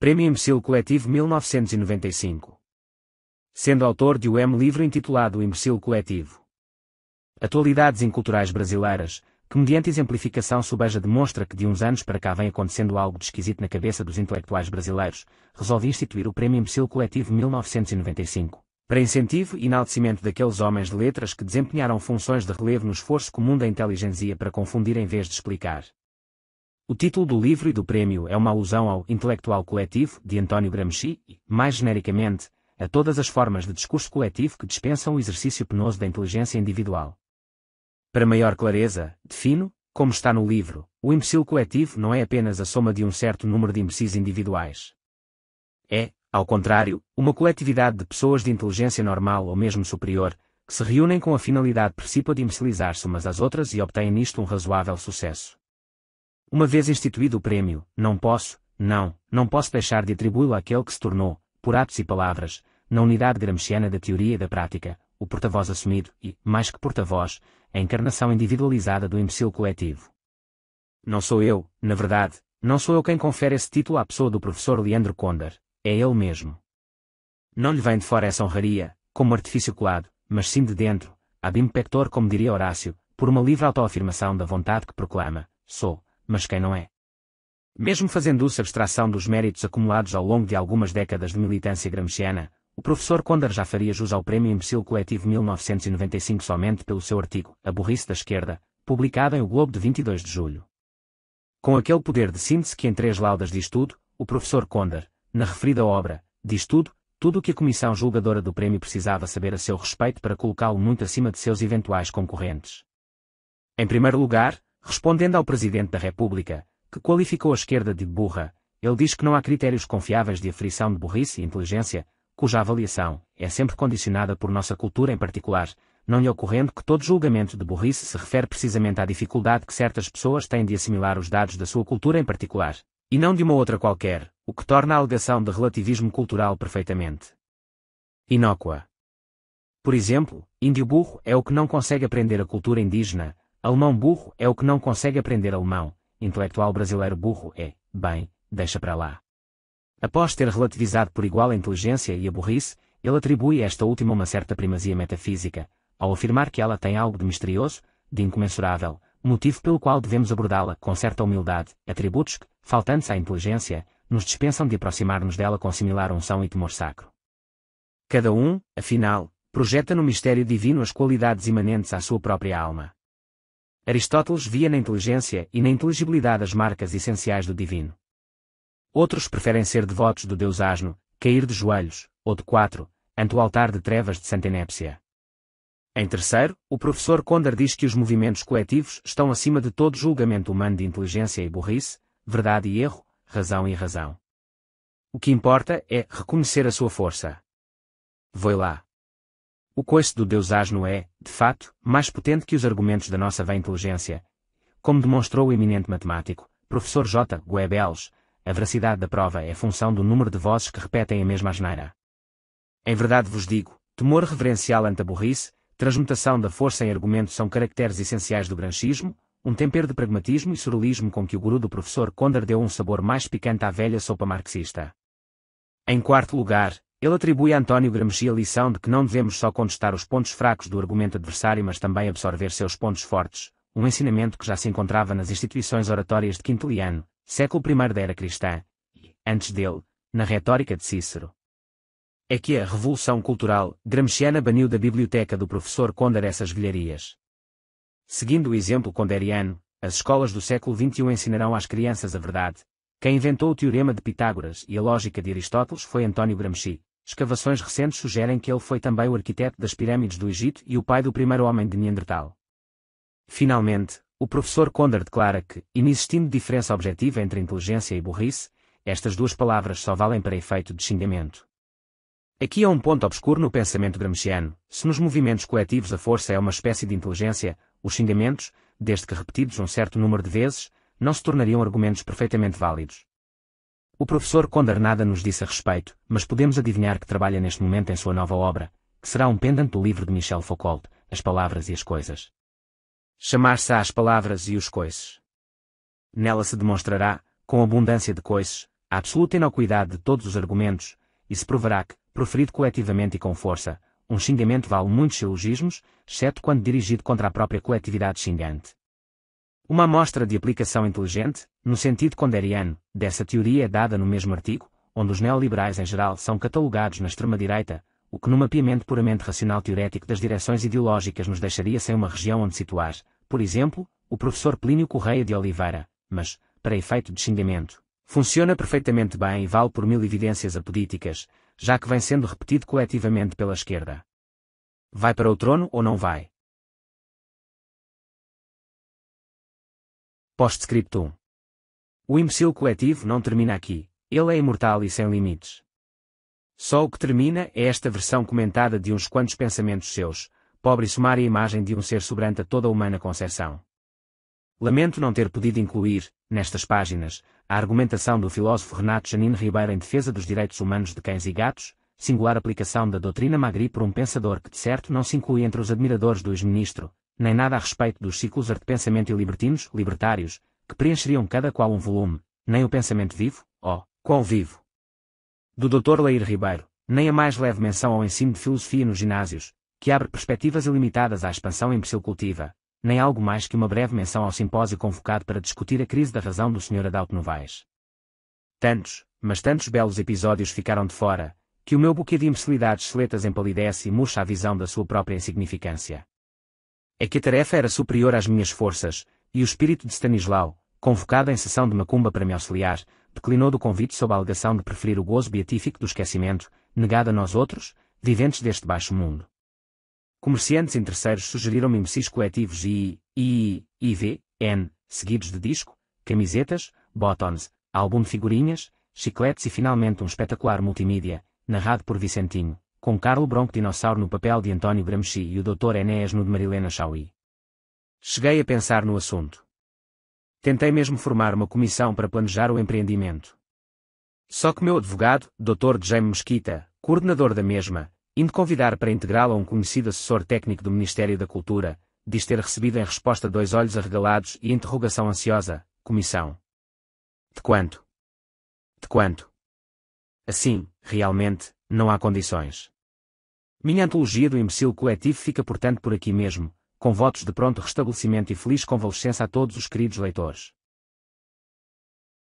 Prêmio Imbecil Coletivo 1995. Sendo autor de um livro intitulado O Imbecil Coletivo. Atualidades inculturais brasileiras, que mediante exemplificação sobeja demonstra que de uns anos para cá vem acontecendo algo de esquisito na cabeça dos intelectuais brasileiros, resolvi instituir o Prêmio Imbecil Coletivo 1995, para incentivo e enaltecimento daqueles homens de letras que desempenharam funções de relevo no esforço comum da inteligência para confundir em vez de explicar. O título do livro e do prêmio é uma alusão ao intelectual coletivo de Antônio Gramsci e, mais genericamente, a todas as formas de discurso coletivo que dispensam o exercício penoso da inteligência individual. Para maior clareza, defino, como está no livro, o imbecil coletivo não é apenas a soma de um certo número de imbecis individuais. É, ao contrário, uma coletividade de pessoas de inteligência normal ou mesmo superior, que se reúnem com a finalidade precípua de imbecilizar-se umas às outras e obtêm nisto um razoável sucesso. Uma vez instituído o prêmio, não posso deixar de atribuí-lo àquele que se tornou, por atos e palavras, na unidade gramsciana da teoria e da prática, o porta-voz assumido e, mais que porta-voz, a encarnação individualizada do imbecil coletivo. Não sou eu, na verdade, não sou eu quem confere esse título à pessoa do professor Leandro Condor, é ele mesmo. Não lhe vem de fora essa honraria, como artifício colado, mas sim de dentro, ab impector como diria Horácio, por uma livre autoafirmação da vontade que proclama, sou, mas quem não é? Mesmo fazendo-se abstração dos méritos acumulados ao longo de algumas décadas de militância gramsciana, o professor Condor já faria jus ao Prêmio Imbecil Coletivo 1995 somente pelo seu artigo, A Burrice da Esquerda, publicado em O Globo de 22 de julho. Com aquele poder de síntese que em 3 laudas diz tudo, o professor Condor, na referida obra, diz tudo o que a comissão julgadora do prémio precisava saber a seu respeito para colocá-lo muito acima de seus eventuais concorrentes. Em primeiro lugar, respondendo ao Presidente da República, que qualificou a esquerda de burra, ele diz que não há critérios confiáveis de aferição de burrice e inteligência, cuja avaliação é sempre condicionada por nossa cultura em particular, não lhe ocorrendo que todo julgamento de burrice se refere precisamente à dificuldade que certas pessoas têm de assimilar os dados da sua cultura em particular, e não de uma outra qualquer, o que torna a alegação de relativismo cultural perfeitamente inócua. Por exemplo, índio burro é o que não consegue aprender a cultura indígena, alemão burro é o que não consegue aprender alemão, intelectual brasileiro burro é, bem, deixa para lá. Após ter relativizado por igual a inteligência e a burrice, ele atribui a esta última uma certa primazia metafísica, ao afirmar que ela tem algo de misterioso, de incomensurável, motivo pelo qual devemos abordá-la com certa humildade, atributos que, faltantes à inteligência, nos dispensam de aproximar-nos dela com similar unção e temor sacro. Cada um, afinal, projeta no mistério divino as qualidades imanentes à sua própria alma. Aristóteles via na inteligência e na inteligibilidade as marcas essenciais do divino. Outros preferem ser devotos do Deus asno, cair de joelhos, ou de 4, ante o altar de trevas de Santa Inépcia. Em terceiro, o professor Condor diz que os movimentos coletivos estão acima de todo julgamento humano de inteligência e burrice, verdade e erro, razão e razão. O que importa é reconhecer a sua força. Voi lá. O coice do Deus asno é, de fato, mais potente que os argumentos da nossa vã inteligência. Como demonstrou o eminente matemático, professor J. Goebbels, a veracidade da prova é função do número de vozes que repetem a mesma asneira. Em verdade vos digo, temor reverencial ante a burrice, transmutação da força em argumento são caracteres essenciais do granchismo, um tempero de pragmatismo e surrealismo com que o guru do professor Condor deu um sabor mais picante à velha sopa marxista. Em quarto lugar, ele atribui a Antônio Gramsci a lição de que não devemos só contestar os pontos fracos do argumento adversário mas também absorver seus pontos fortes, um ensinamento que já se encontrava nas instituições oratórias de Quintiliano, século I da era cristã, e, antes dele, na retórica de Cícero. É que a Revolução Cultural gramsciana baniu da biblioteca do professor Condor essas velharias. Seguindo o exemplo condoriano, as escolas do século XXI ensinarão às crianças a verdade. Quem inventou o teorema de Pitágoras e a lógica de Aristóteles foi Antônio Gramsci. Escavações recentes sugerem que ele foi também o arquiteto das pirâmides do Egito e o pai do primeiro homem de Neandertal. Finalmente, o professor Condor declara que, inexistindo diferença objetiva entre inteligência e burrice, estas duas palavras só valem para efeito de xingamento. Aqui há um ponto obscuro no pensamento gramsciano: se nos movimentos coletivos a força é uma espécie de inteligência, os xingamentos, desde que repetidos um certo número de vezes, não se tornariam argumentos perfeitamente válidos. O professor Condor nada nos disse a respeito, mas podemos adivinhar que trabalha neste momento em sua nova obra, que será um pendant do livro de Michel Foucault, As Palavras e as Coisas. Chamar-se-á As Palavras e os Coices. Nela se demonstrará, com abundância de coices, a absoluta inocuidade de todos os argumentos, e se provará que, proferido coletivamente e com força, um xingamento vale muitos silogismos, exceto quando dirigido contra a própria coletividade xingante. Uma amostra de aplicação inteligente, no sentido conderiano, dessa teoria é dada no mesmo artigo, onde os neoliberais em geral são catalogados na extrema-direita, o que no mapeamento puramente racional teorético das direções ideológicas nos deixaria sem uma região onde situar, por exemplo, o professor Plínio Correia de Oliveira, mas, para efeito de xingamento, funciona perfeitamente bem e vale por mil evidências apodíticas, já que vem sendo repetido coletivamente pela esquerda. Vai para o trono ou não vai? Post-scriptum. O imbecil coletivo não termina aqui, ele é imortal e sem limites. Só o que termina é esta versão comentada de uns quantos pensamentos seus, pobre e sumária imagem de um ser sobrante a toda a humana concepção. Lamento não ter podido incluir, nestas páginas, a argumentação do filósofo Renato Janine Ribeiro em defesa dos direitos humanos de cães e gatos, singular aplicação da doutrina Magri por um pensador que de certo não se inclui entre os admiradores do ex-ministro, nem nada a respeito dos ciclos arte pensamento e libertinos, libertários, que preencheriam cada qual um volume, nem o pensamento vivo, quão vivo, do Dr. Leir Ribeiro, nem a mais leve menção ao ensino de filosofia nos ginásios, que abre perspectivas ilimitadas à expansão imbecil cultiva, nem algo mais que uma breve menção ao simpósio convocado para discutir a crise da razão do Sr. Adalto Novaes. Tantos, mas tantos belos episódios ficaram de fora, que o meu buquê de imbecilidades seletas empalidece e murcha a visão da sua própria insignificância. É que a tarefa era superior às minhas forças, e o espírito de Stanislau, convocado em sessão de macumba para me auxiliar, declinou do convite sob a alegação de preferir o gozo beatífico do esquecimento, negado a nós outros, viventes deste baixo mundo. Comerciantes interesseiros sugeriram-me imbecis coletivos seguidos de disco, camisetas, bottoms, álbum de figurinhas, chicletes e finalmente um espetacular multimídia, narrado por Vicentinho, com Carlo Bronco Dinossauro no papel de António Gramsci e o Dr. Enéas no de Marilena Chauí. Cheguei a pensar no assunto. Tentei mesmo formar uma comissão para planejar o empreendimento. Só que meu advogado, Dr. Jaime Mesquita, coordenador da mesma, indo convidar para integrá-la um conhecido assessor técnico do Ministério da Cultura, diz ter recebido em resposta 2 olhos arregalados e interrogação ansiosa: comissão. De quanto? De quanto? Assim, realmente, não há condições. Minha antologia do imbecil coletivo fica portanto por aqui mesmo, com votos de pronto restabelecimento e feliz convalescença a todos os queridos leitores.